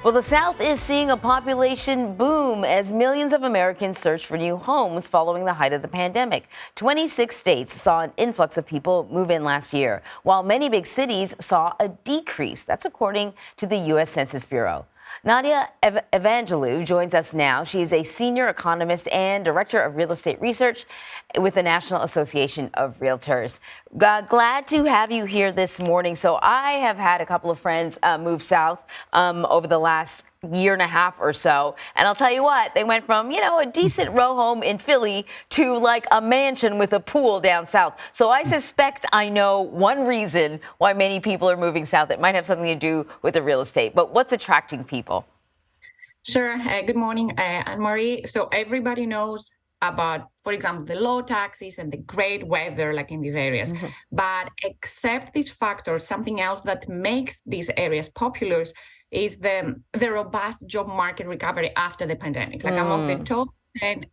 Well, the South is seeing a population boom as millions of Americans search for new homes following the height of the pandemic. 26 states saw an influx of people move in last year, while many big cities saw a decrease. That's according to the U.S. Census Bureau. Nadia Evangelou joins us now. She is a senior economist and director of real estate research with the National Association of Realtors. Glad to have you here this morning. So I have had a couple of friends move south over the last year and a half or so. And I'll tell you what, they went from, a decent row home in Philly to like a mansion with a pool down south. So I suspect I know one reason why many people are moving south. It might have something to do with the real estate. But what's attracting people? Sure. Good morning, Anne-Marie. So everybody knows about, for example, the low taxes and the great weather like in these areas. Mm-hmm. But except these factors, something else that makes these areas popular is the robust job market recovery after the pandemic. Like among the top 10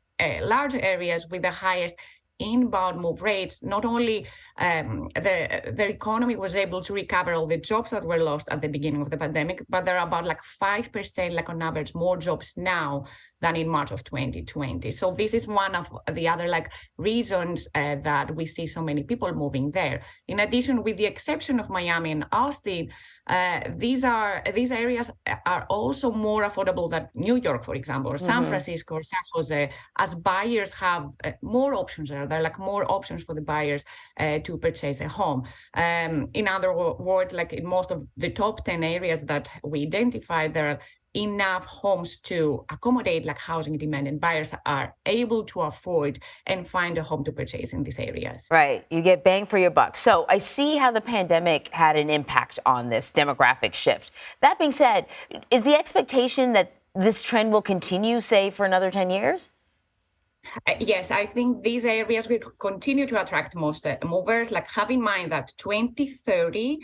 large areas with the highest inbound move rates, not only the economy was able to recover all the jobs that were lost at the beginning of the pandemic, but there are about like 5%, like on average, more jobs now than in March of 2020. So this is one of the other like reasons that we see so many people moving there. In addition, with the exception of Miami and Austin, these areas are also more affordable than New York, for example, or San Francisco or San Jose, as buyers have more options there. There are like more options for the buyers to purchase a home. In other words, like in most of the top 10 areas that we identified, there are enough homes to accommodate like housing demand, and buyers are able to afford and find a home to purchase in these areas. Right. You get bang for your buck. So I see how the pandemic had an impact on this demographic shift. That being said, is the expectation that this trend will continue, say, for another 10 years? Yes, I think these areas will continue to attract most movers. Like, have in mind that 2030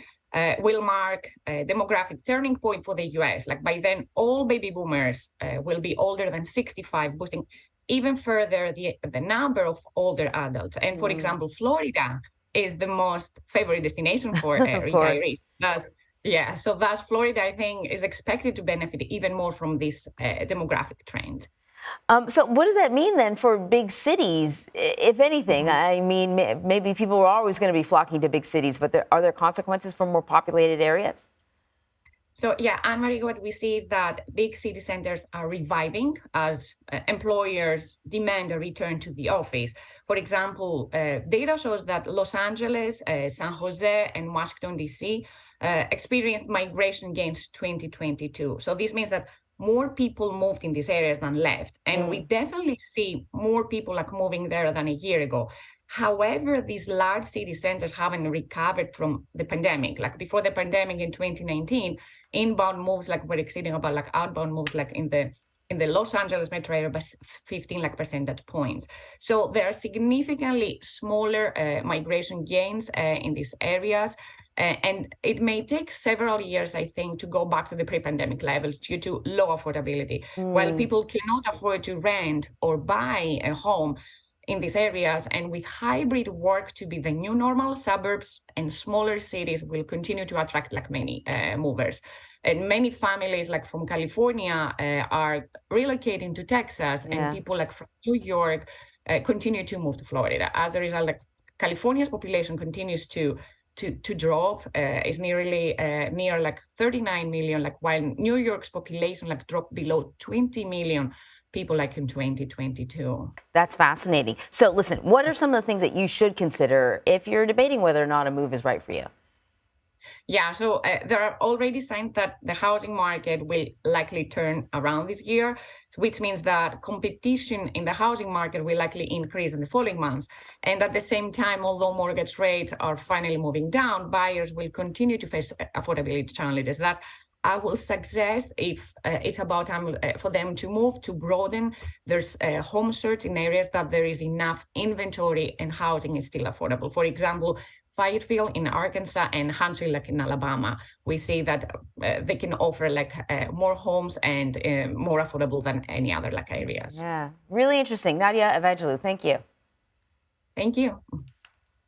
will mark a demographic turning point for the US. Like, by then, all baby boomers will be older than 65, boosting even further the number of older adults. And for example, Florida is the most favorite destination for retirees. So that's Florida, I think, is expected to benefit even more from this demographic trend. So what does that mean then for big cities, if anything? I mean, maybe people are always going to be flocking to big cities, but are there consequences for more populated areas? So yeah, Anne-Marie, what we see is that big city centers are reviving as employers demand a return to the office. For example, data shows that Los Angeles, San Jose, and Washington, D.C. Experienced migration gains 2022. So this means that more people moved in these areas than left. And we definitely see more people like moving there than a year ago. However, these large city centers haven't recovered from the pandemic. Like before the pandemic in 2019, inbound moves like were exceeding about like outbound moves like in the Los Angeles metro area by 15 like percentage points. So there are significantly smaller migration gains in these areas. And it may take several years, I think, to go back to the pre-pandemic levels due to low affordability. While people cannot afford to rent or buy a home in these areas, and with hybrid work to be the new normal, suburbs and smaller cities will continue to attract like many movers. And many families like from California are relocating to Texas, and people like from New York continue to move to Florida. As a result, like California's population continues to drop, is near like 39 million, like while New York's population like dropped below 20 million people like in 2022. That's fascinating. So listen, what are some of the things that you should consider if you're debating whether or not a move is right for you? Yeah, so there are already signs that the housing market will likely turn around this year, which means that competition in the housing market will likely increase in the following months. And at the same time, although mortgage rates are finally moving down, buyers will continue to face affordability challenges. That's I will suggest if it's about time for them to move, to broaden their home search in areas that there is enough inventory and housing is still affordable. For example, Fayetteville in Arkansas and Huntsville like in Alabama, we see that they can offer like more homes and more affordable than any other like areas. Yeah, really interesting. Nadia Evangelou, thank you. Thank you.